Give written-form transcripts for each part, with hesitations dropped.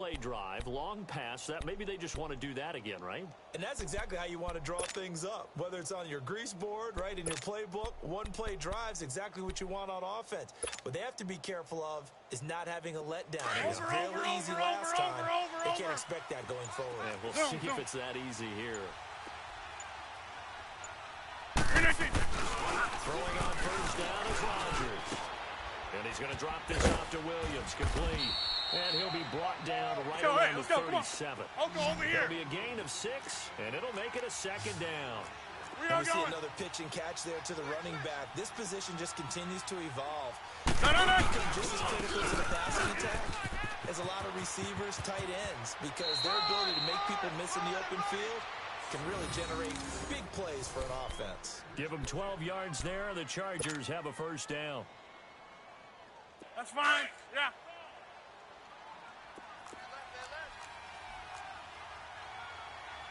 one-play drive, long pass, that maybe they just want to do that again, right? And that's exactly how you want to draw things up. Whether it's on your grease board, right, in your playbook, one-play drive's exactly what you want on offense. What they have to be careful of is not having a letdown. It was really easy last time. They can't expect that going forward. And we'll see if it's that easy here. Throwing on first down is Rodgers. And he's going to drop this off to Williams, complete. And he'll be brought down right around the 37. I'll go over here. It'll be a gain of 6, and it'll make it a second down. We see another pitch and catch there to the running back. This position just continues to evolve. No. Become just as critical to the passing attack as a lot of receivers, tight ends, because their ability to make people miss in the open field can really generate big plays for an offense. Give them 12 yards there. The Chargers have a first down. That's fine. Yeah.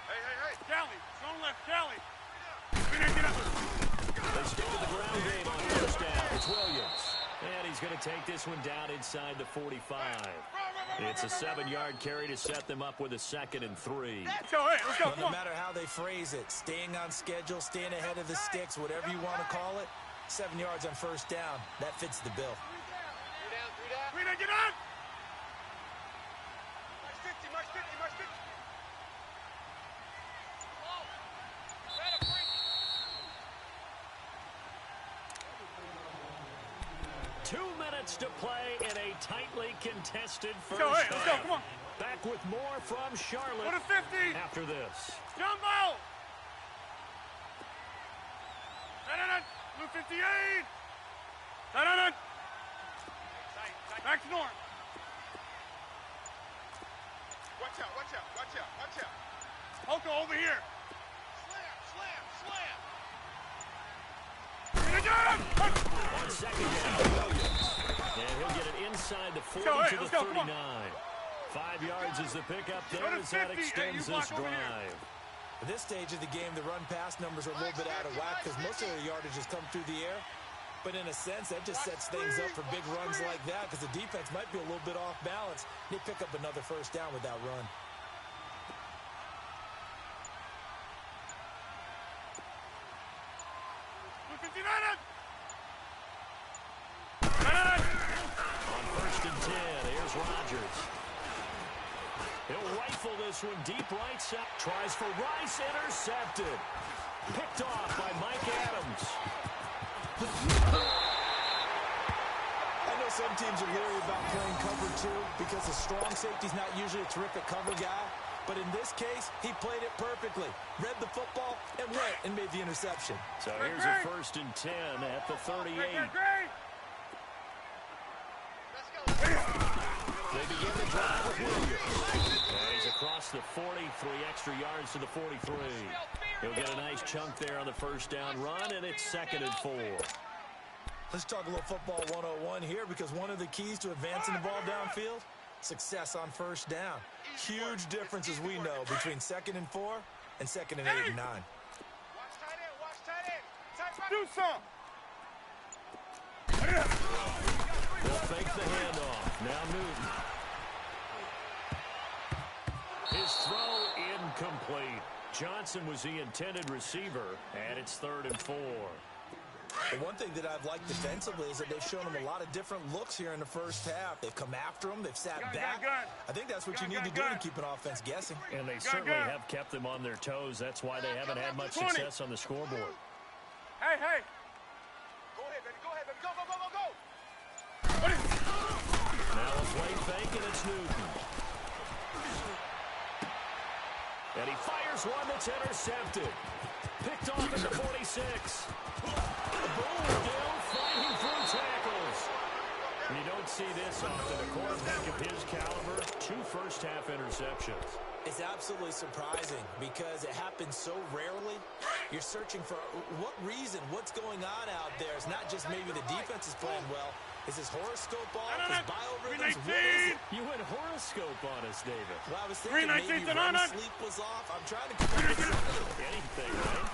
Hey. Callie. Zone left. Callie. Get up. They stick with the ground game on first down. It's Williams. And he's going to take this one down inside the 45. It's a 7-yard carry to set them up with a 2nd and 3. Let's go. No matter how they phrase it, staying on schedule, staying ahead of the sticks, whatever you want to call it, 7 yards on first down, that fits the bill. Three down, get on! March 50. 2 minutes to play in a tightly contested first Let's go, half. come on. Back with more from Charlotte Go to 50. after this. Jumbo! Blue 58! Back to north. Watch out. Oko, over here. Slam. On second down, Williams. And he'll get it inside the 40 to the 39. 5 yards is the pickup there as that extends this drive. At this stage of the game, the run-pass numbers are a little bit out of whack because most of their yardage has come through the air. But in a sense, that just sets things up for big runs like that because the defense might be a little bit off balance. They pick up another first down with that run. On first and 10, here's Rodgers. He'll rifle this one deep right side. Tries for Rice, intercepted. Picked off by Mike Adams. I know some teams are leery about playing cover 2 because the strong safety's not usually a terrific cover guy. But in this case, he played it perfectly. Read the football and went and made the interception. So here's a first and 10 at the 38. They begin the drive with Williams. And he's across the 40, 3 extra yards to the 43. He'll get a nice chunk there on the first down run, and it's 2nd and 4. Let's talk a little football 101 here because one of the keys to advancing the ball downfield, success on first down. Huge difference, as we know, between 2nd and 4 and 2nd and 8 and 9. Watch tight end. Do some. They'll fake the handoff. Now Newton. His throw incomplete. Johnson was the intended receiver, and it's 3rd and 4. The one thing that I've liked defensively is that they've shown them a lot of different looks here in the first half. They've come after them. They've sat back. I think that's what you need to do to keep an offense guessing. And they certainly have kept them on their toes. That's why they haven't had much success on the scoreboard. Hey. Go ahead, baby. Go. Now a play fake, and it's Newton. And he fires one that's intercepted. Picked off at the 46. Still fighting through tackles. You don't see this often. A quarterback of his caliber, 2 first-half interceptions. It's absolutely surprising because it happens so rarely. You're searching for what reason, what's going on out there. It's not just maybe the defense is playing well. Is his horoscope off? His biorhythms? What is it? You went horoscope on us, David. Well, I was thinking maybe REM sleep was off. I'm trying to come up with something. Anything, right?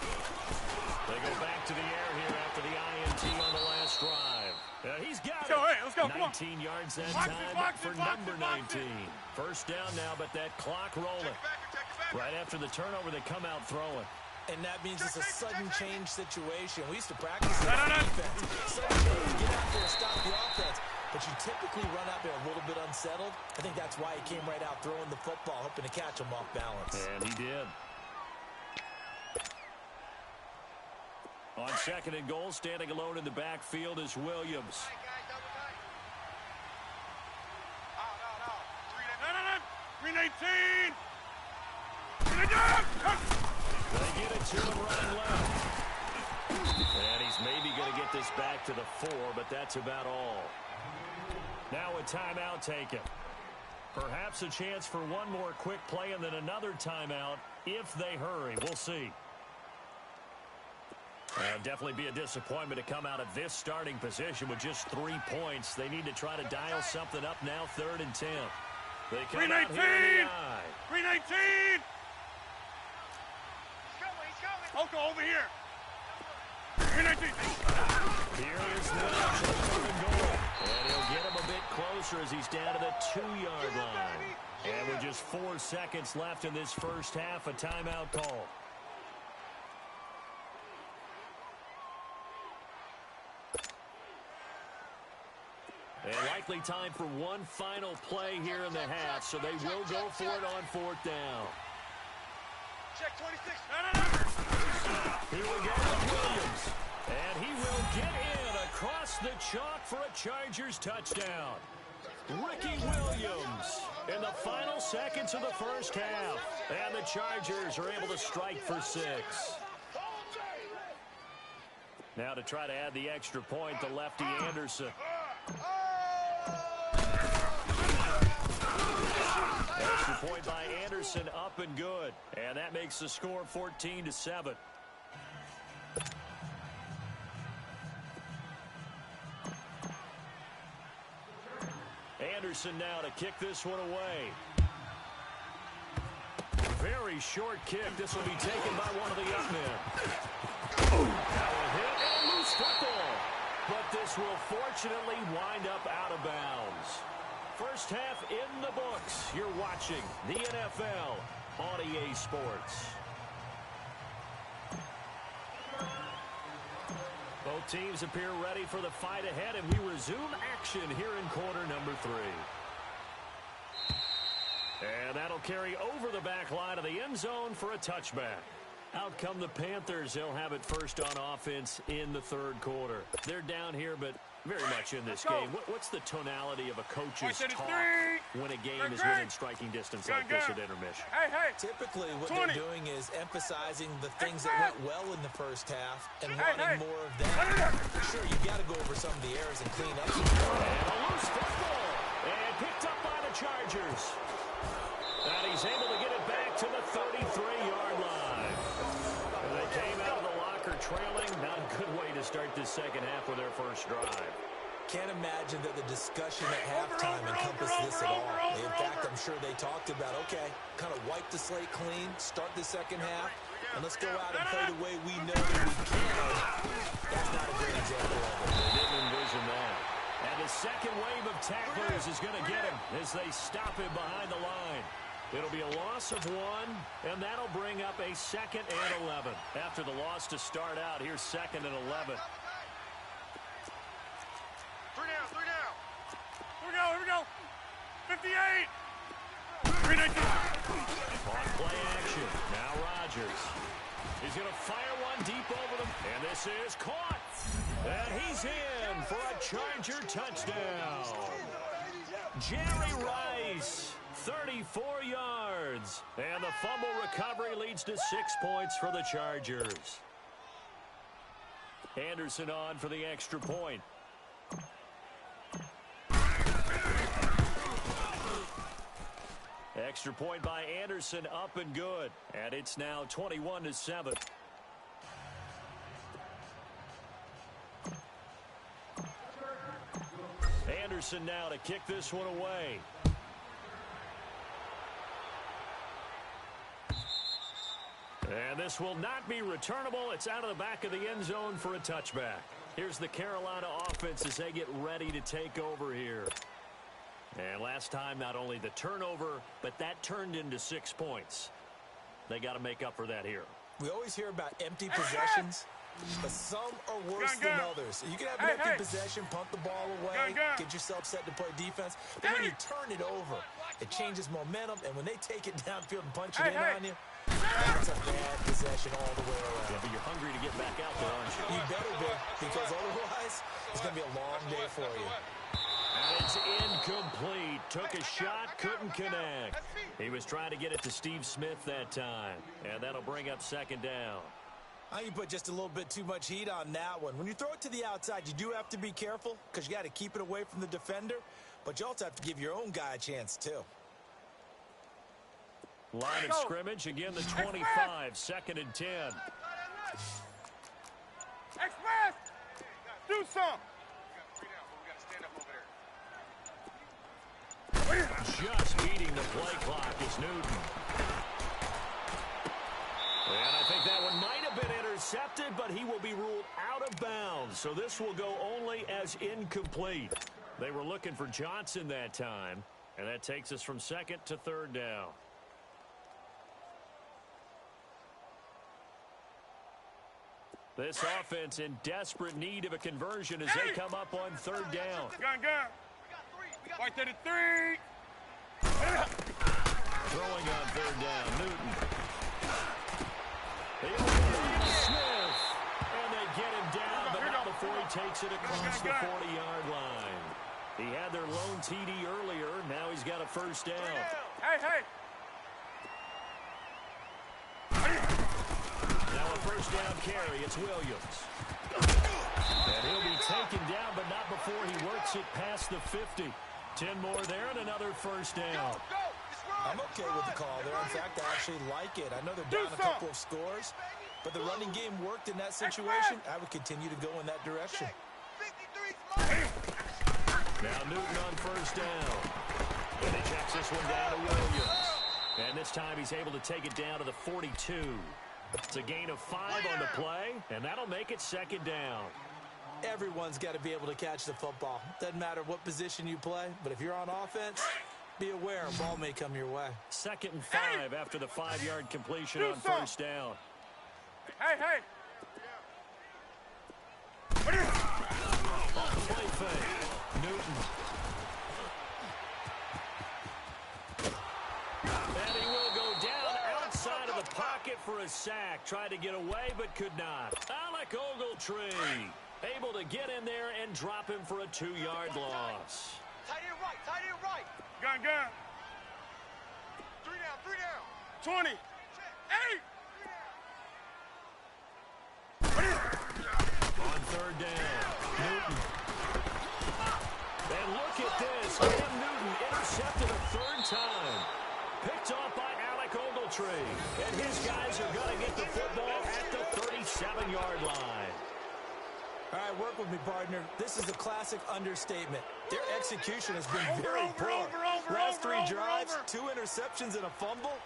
They go back to the air here after the INT on the last drive. He's got Let's go, it. hey, let's go, come on. 19 yards that Box it, time box for it, box number it, box 19. it. First down now, but that clock rolling. Right after the turnover, they come out throwing. And that means it's a sudden change situation. We used to practice it No. on defense. Sudden change, get out there, stop the offense. But you typically run out there a little bit unsettled. I think that's why he came right out throwing the football, hoping to catch him off balance. And he did. On second and goal, standing alone in the backfield is Williams. No. 319. They get it to him running left. And he's maybe going to get this back to the 4, but that's about all. Now a timeout taken. Perhaps a chance for one more quick play and then another timeout if they hurry. We'll see. Definitely be a disappointment to come out of this starting position with just 3 points. They need to try to dial something up now, 3rd and 10. They come out here in the eye. 319. Oko, over here. 319. Here is Williams on third and goal. And he'll get him a bit closer as he's down to the 2-yard line. And with just 4 seconds left in this first half, a timeout call. And likely time for one final play here in the half, so they will go for it on 4th down. Check 26. Here we go with Williams. And he will get in across the chalk for a Chargers touchdown. Ricky Williams in the final seconds of the first half. And the Chargers are able to strike for 6. Now to try to add the extra point, the lefty Anderson. Extra point by Anderson, up and good. And that makes the score 14-7. Anderson now to kick this one away. Very short kick. This will be taken by one of the up men. Now a hit and a loose football. But this will fortunately wind up out of bounds. First half in the books. You're watching the NFL on EA Sports. Both teams appear ready for the fight ahead, and we resume action here in quarter number 3. And that'll carry over the back line of the end zone for a touchback. Out come the Panthers. They'll have it first on offense in the 3rd quarter. They're down here, but very much in this game. What's the tonality of a coach's talk when a game is within striking distance like this at intermission? Hey. Typically, what they're doing is emphasizing the things that went well in the first half and wanting more of that. Sure, you got to go over some of the errors and clean up some. And a loose football. And picked up by the Chargers. And he's able to get it back to the 33-yard line. And they came out of the locker trailing. Not a good way to start this second half with their first drive. Can't imagine that the discussion at halftime encompassed this at all. In fact, I'm sure they talked about, okay, kind of wipe the slate clean, start the second half, and let's go out and play the way we know that we can. That's not a great example of it. They didn't envision that. And the second wave of tacklers is going to get him as they stop him behind the line. It'll be a loss of 1, and that'll bring up a 2nd and 11. After the loss to start out, here's 2nd and 11. 3 down. Here we go. 58. 319. On play action. Now Rodgers. He's going to fire one deep over them. And this is caught. And he's in for a Charger touchdown. Jerry Rice, 34 yards. And the fumble recovery leads to 6 points for the Chargers. Anderson on for the extra point. Extra point by Anderson, up and good. And it's now 21-7. Anderson now to kick this one away. And this will not be returnable. It's out of the back of the end zone for a touchback. Here's the Carolina offense as they get ready to take over here. And last time, not only the turnover, but that turned into 6 points. They got to make up for that here. We always hear about empty possessions, but some are worse than others. You can have an empty possession, punt the ball away, get yourself set to play defense. But when you turn it over, it changes momentum. And when they take it downfield and punch it in on you, that's a bad possession all the way around. Yeah, but you're hungry to get back out there, aren't you? You better be, because otherwise it's going to be a long day for you. And it's incomplete. Took a shot, couldn't connect. He was trying to get it to Steve Smith that time. And that'll bring up second down. You put just a little bit too much heat on that one. When you throw it to the outside, you do have to be careful because you got to keep it away from the defender. But you also have to give your own guy a chance, too. Line of scrimmage, again the 25, 2nd and 10. Express! Do some! Just beating the play clock is Newton. And I think that one might have been intercepted, but he will be ruled out of bounds. So this will go only as incomplete. They were looking for Johnson that time, and that takes us from 2nd to 3rd down. This offense in desperate need of a conversion as they come up on 3rd down. Gun. Right to the 3. Throwing on 3rd down, Newton. Smith. And they get him down, but not before he takes it across the 40-yard line. He had their lone TD earlier. Now he's got a 1st down. Hey. Now a 1st down carry. It's Williams. And he'll be taken down, but not before he works it past the 50. 10 more there and another 1st down. I'm okay with the call there. In fact, I actually like it. I know they're down a couple of scores, but the running game worked in that situation. I would continue to go in that direction. Now Newton on 1st down. And he checks this one down to Williams. And this time he's able to take it down to the 42. It's a gain of 5 on the play, and that'll make it 2nd down. Everyone's got to be able to catch the football. Doesn't matter what position you play, but if you're on offense, be aware a ball may come your way. 2nd and 5 after the 5-yard completion on 1st down. Hey. On the play fake, Newton. And he will go down outside of the pocket for a sack. Tried to get away, but could not. Alec Ogletree able to get in there and drop him for a 2-yard loss. Tight end right. Gun. 3 down. 20. 8. On 3rd down, Newton. And look at this. Cam Newton intercepted a 3rd time. Picked off by Alec Ogletree. And his guys are going to get the football at the 37-yard line. All right, work with me, partner. This is a classic understatement. Their execution has been very poor. Last 3 drives, 2 interceptions and a fumble.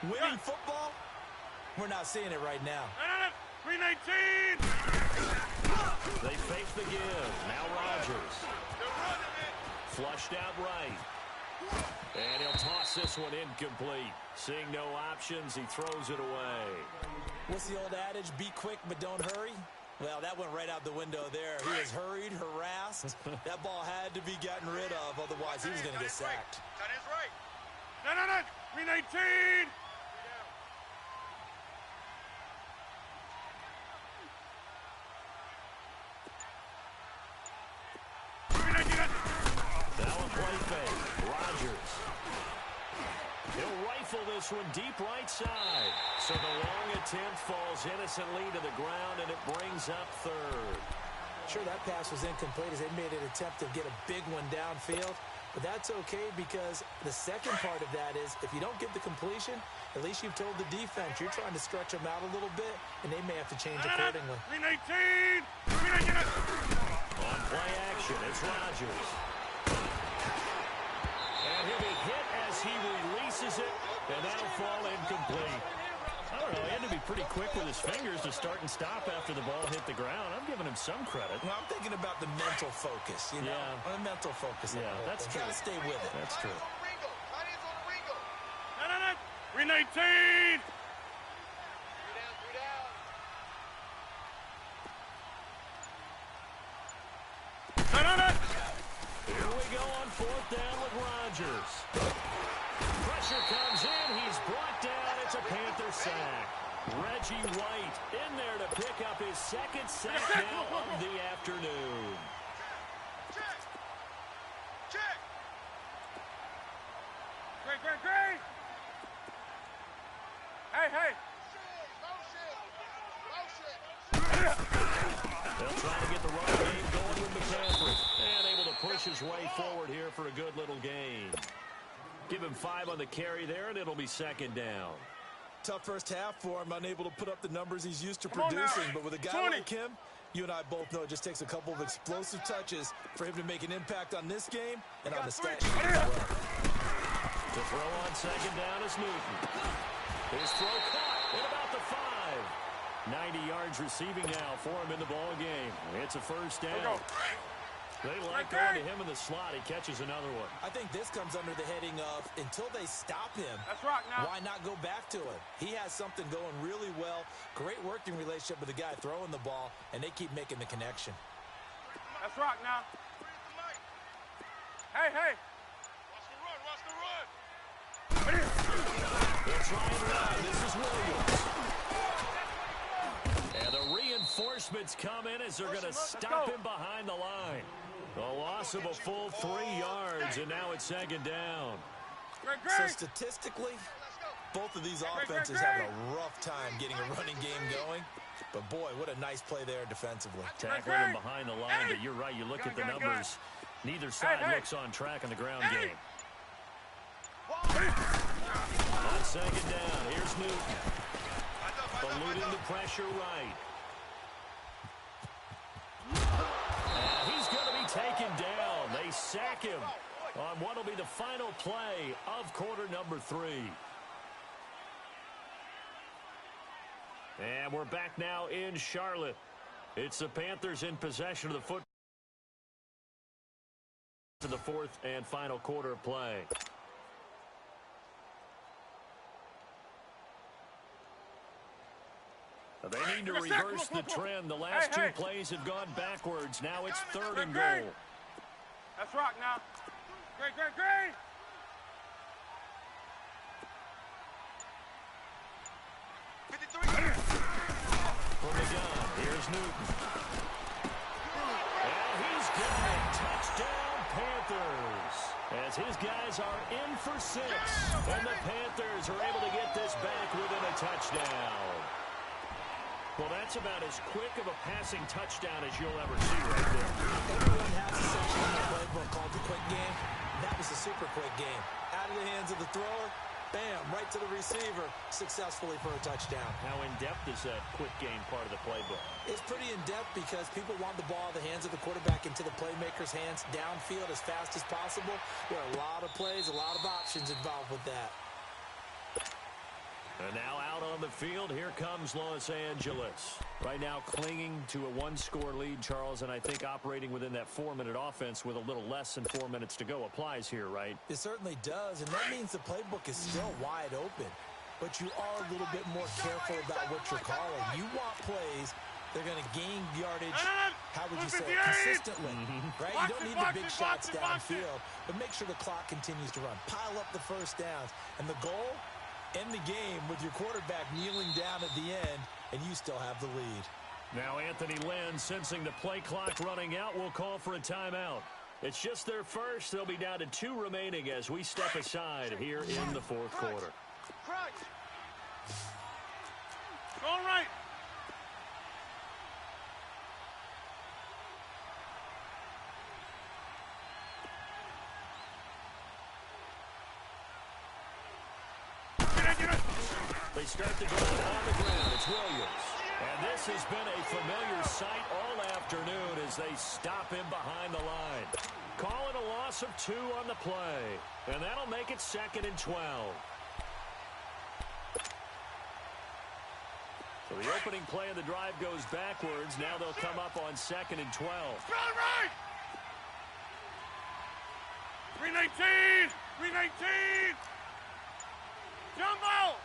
Winning football, we're not seeing it right now. 319. They fake the give. Now Rodgers. Flushed out right. And he'll toss this one incomplete. Seeing no options, he throws it away. What's the old adage? Be quick, but don't hurry. Well, that went right out the window there. He was hurried, harassed. That ball had to be gotten rid of, otherwise he was going to get sacked. That is right. No. 319. Now a play fake. Rodgers. He'll rifle this one deep right side. So the long attempt falls innocently to the ground, and it brings up 3rd. Sure, that pass was incomplete as they made an attempt to get a big one downfield. But that's okay because the second part of that is if you don't get the completion, at least you've told the defense you're trying to stretch them out a little bit, and they may have to change accordingly. 319. On play action, it's Rodgers. And he'll be hit as he releases it, and that'll fall incomplete. I don't know. He had to be pretty quick with his fingers to start and stop after the ball hit the ground. I'm giving him some credit. Well, I'm thinking about the mental focus, you know? Yeah. The mental focus. Yeah, that's true. Got to stay with it. That's true. 319. Here we go on fourth down with Rodgers. Pressure comes in. He's brought down. It's a Panther sack. Reggie White in there to pick up his second sack now of the afternoon. Check. Great. Hey. They'll try to get the run game going with McCaffrey. And able to push his way forward here for a good little gain. Give him 5 on the carry there, and it'll be second down. Tough first half for him, unable to put up the numbers he's used to producing. But with a guy like him, you and I both know it just takes a couple of explosive touches for him to make an impact on this game and on the stat sheet as well. To throw on second down is Newton. His throw caught at about the 5. 90 yards receiving now for him in the ball game. It's a first down. They like going to him in the slot. He catches another one. I think this comes under the heading of until they stop him, why not go back to him? He has something going really well. Great working relationship with the guy throwing the ball, and they keep making the connection. That's rock now. Hey. Watch the run. They'll try and run. This is Williams. And the reinforcements come in as they're going to stop him behind the line. A loss of a full 3 yards, and now it's second down. So statistically, both of these offenses have a rough time getting a running game going. But, boy, what a nice play there defensively. Tackling him behind the line, but you're right. You look at the numbers. Neither side looks on track in the ground game. On second down, here's Newton. Eluding the pressure right. And he's going to be taken down. They sack him on what will be the final play of quarter number 3. And we're back now in Charlotte. It's the Panthers in possession of the football to the fourth and final quarter of play. They need to reverse the trend. The last 2 plays have gone backwards. Now it's 3rd and goal. That's rock now. Great. From the gun, here's Newton. And he's got it. Touchdown, Panthers. As his guys are in for 6. And the Panthers are able to get this back within a touchdown. Well, that's about as quick of a passing touchdown as you'll ever see right there. Everyone has a section in the playbook called the quick game. That was a super quick game. Out of the hands of the thrower, bam, right to the receiver, successfully for a touchdown. How in-depth is that quick game part of the playbook? It's pretty in-depth because people want the ball in the hands of the quarterback into the playmaker's hands downfield as fast as possible. There are a lot of plays, a lot of options involved with that. And now out on the field, here comes Los Angeles. Right now clinging to a 1-score lead, Charles, and I think operating within that 4-minute offense with a little less than 4 minutes to go applies here, right? It certainly does, and that means the playbook is still wide open. But you are a little bit more careful about what you're calling. You want plays they're going to gain yardage, how would you say, consistently, right? You don't need the big shots downfield, but make sure the clock continues to run. Pile up the first downs, and the goal, end the game with your quarterback kneeling down at the end, and you still have the lead. Now Anthony Lynn, sensing the play clock running out, will call for a timeout. It's just their first. They'll be down to 2 remaining as we step aside here in the fourth quarter. All right. They start the drive on the ground. It's Williams. And this has been a familiar sight all afternoon as they stop him behind the line. Calling a loss of 2 on the play. And that'll make it 2nd and 12. So the opening play of the drive goes backwards. Now they'll come up on 2nd and 12. Right! 319! 319! Jumbo!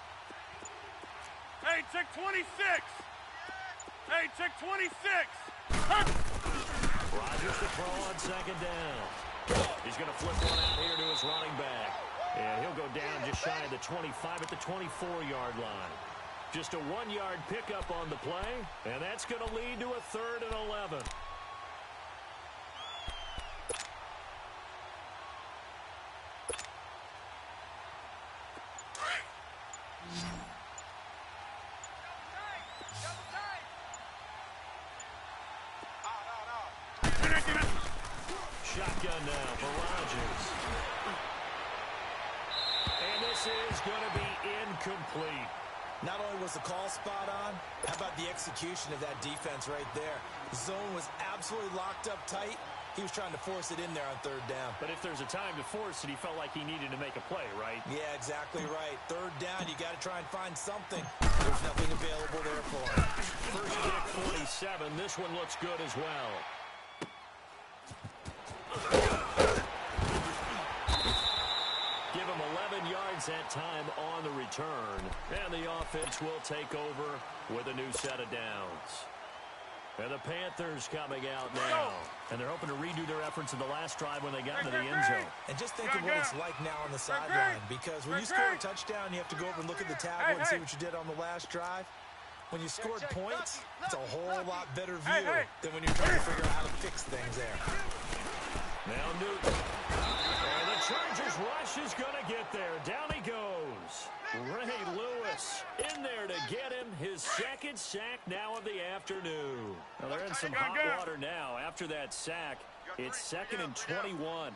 Hey, check 26! Hey, check 26! Rodgers to throw on 2nd down. He's going to flip one out here to his running back. And he'll go down just shy of the 25 at the 24-yard line. Just a 1-yard pickup on the play, and that's going to lead to a 3rd and 11. Shotgun now for Rodgers. And this is going to be incomplete. Not only was the call spot on, how about the execution of that defense right there? The zone was absolutely locked up tight. He was trying to force it in there on 3rd down. But if there's a time to force it, he felt like he needed to make a play, right? Yeah, exactly right. 3rd down, you got to try and find something. There's nothing available there for him. First kick, 47. This one looks good as well. Give him 11 yards that time on the return. And the offense will take over with a new set of downs. And the Panthers coming out now. And they're hoping to redo their efforts in the last drive when they got into the end zone. And just think of what it's like now on the sideline. Because when you score a touchdown, you have to go over and look at the tablet and see what you did on the last drive. When you scored points, it's a whole lot better view than when you're trying to figure out how to fix things there. Now Newton. And the Chargers rush is going to get there. Down he goes. Ray Lewis in there to get him. His 2nd sack now of the afternoon. Now they're in some hot water now. After that sack, it's 2nd and 21. 8!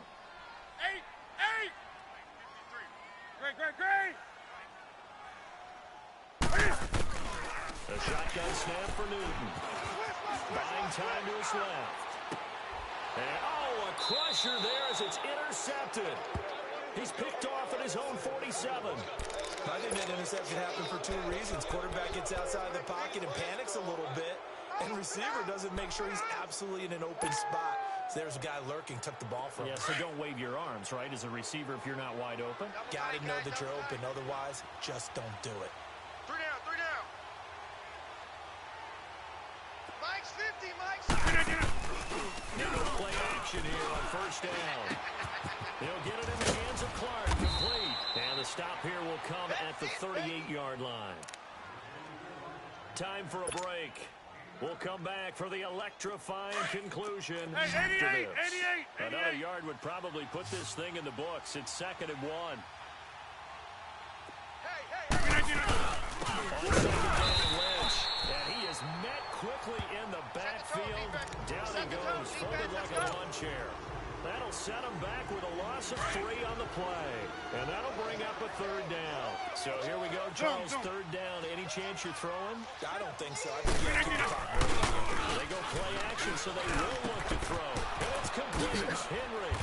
Great! A shotgun snap for Newton. Buying time to his left. And, a crusher there as it's intercepted. He's picked off at his own 47. I think that interception happened for 2 reasons. Quarterback gets outside of the pocket and panics a little bit. And receiver doesn't make sure he's absolutely in an open spot. So there's a guy lurking, took the ball from him. Yeah, so don't wave your arms, right, as a receiver if you're not wide open. Got to know that you're open. Otherwise, just don't do it. 3 down. Mike's 50, Mike's. Now play action here on 1st down. He'll get it in the hands of Clark, complete. And the stop here will come at the 38-yard line. Time for a break. We'll come back for the electrifying conclusion. Hey, 88. Another yard would probably put this thing in the books. It's 2nd and 1. On 2nd down, Lynch. And he is met quickly in the backfield. Down he goes, folded like a lawn chair. That'll set him back with a loss of 3 on the play. And that'll bring up a 3rd down. So here we go, Charles, 3rd down. Any chance you're throwing? I don't think so. I think you have to keep the clock moving. They go play action, so they will look to throw. And it's complete. Henry.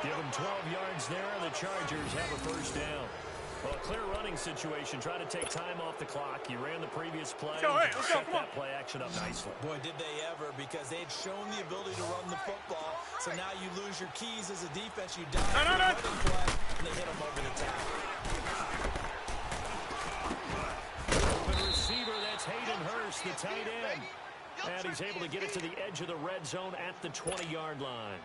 Give him 12 yards there, and the Chargers have a 1st down. Well, a clear running situation. Try to take time off the clock. You ran the previous play. Let's go, set that play action up nicely. Boy, did they ever, because they had shown the ability to run the football. So now you lose your keys as a defense. You dive for the running play, and they hit them over the top. Open receiver, that's Hayden Hurst, the tight end. And he's able to get it to the edge of the red zone at the 20-yard line.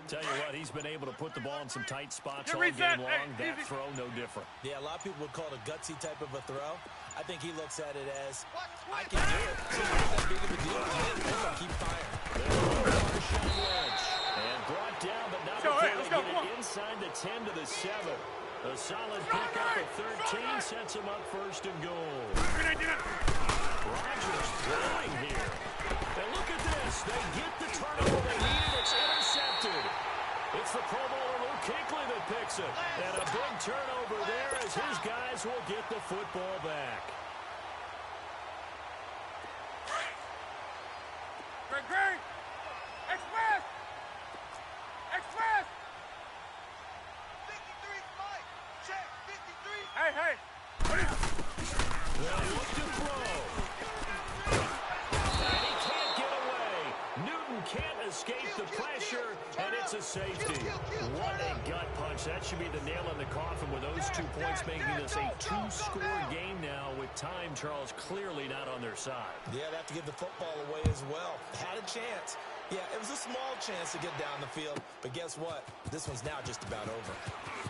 Tell you what, he's been able to put the ball in some tight spots all game long. That throw, no different. Yeah, a lot of people would call it a gutsy type of a throw. I think he looks at it as, I can do it. It's not that big of a deal. Keep firing. And brought down, but not before they get it inside the 10 to the 7. A solid pickup at 13 sets him up 1st and goal. Rodgers throwing here. And look at this. They get the turnover they needed. It's intercepted. It's the Pro Bowler Luke Kuechly that picks it. And a big turnover there as his guys will get the football back. Great! Express! 53, Mike! Check, 53! Hey! They'll look to throw. And he can't get away. Newton can't escape the pressure, and it's a safety. What a gut punch. That should be the nail in the coffin with those 2 points, making this a 2-score game now with time, Charles, clearly not on their side. Yeah, they have to give the football away as well. Had a chance. Yeah, it was a small chance to get down the field, but guess what? This one's now just about over.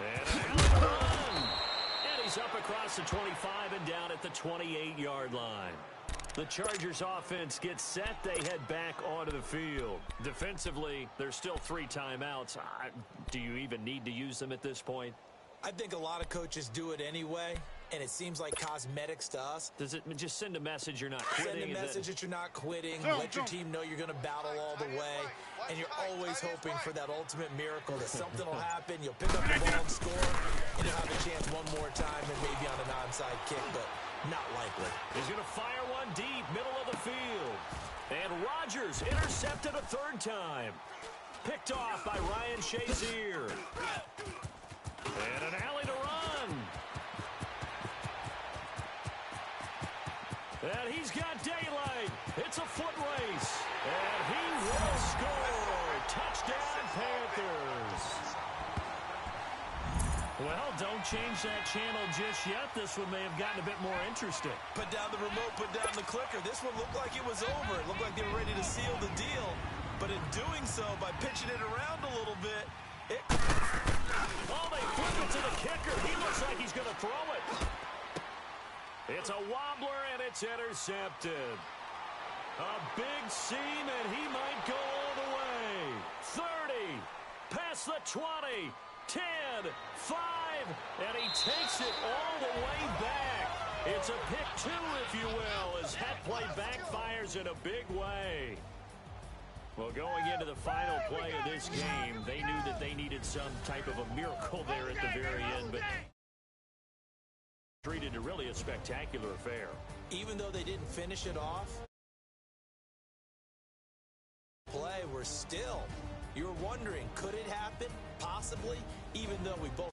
And a run. And he's up across the 25 and down at the 28-yard line. The Chargers offense gets set. They head back onto the field. Defensively, there's still 3 timeouts. Do you even need to use them at this point? I think a lot of coaches do it anyway, and it seems like cosmetics to us. Does it just send a message you're not quitting? Send a message that you're not quitting. Let your team know you're going to battle all the way, and you're always hoping for that ultimate miracle that something will happen. You'll pick up the ball and score, and you'll have a chance one more time and maybe on an onside kick, but not likely. He's going to fire one deep, middle of the field. And Rodgers intercepted a 3rd time. Picked off by Ryan Shazier. And an alley to run. And he's got daylight. It's a foot race. And he will score. Touchdown, Panthers. Well, don't change that channel just yet. This one may have gotten a bit more interesting. Put down the remote, put down the clicker. This one looked like it was over. It looked like they were ready to seal the deal. But in doing so, by pitching it around a little bit, oh, they flip it to the kicker. He looks like he's going to throw it. It's a wobbler, and it's intercepted. A big seam, and he might go all the way. 30, past the 20, 10, 5, and he takes it all the way back. It's a pick 2, if you will, as that play backfires in a big way. Well, going into the final play of this game, they knew that they needed some type of a miracle there at the very end, but treated it really a spectacular affair. Even though they didn't finish it off, play, we're still, you're wondering, could it happen? Possibly, even though we both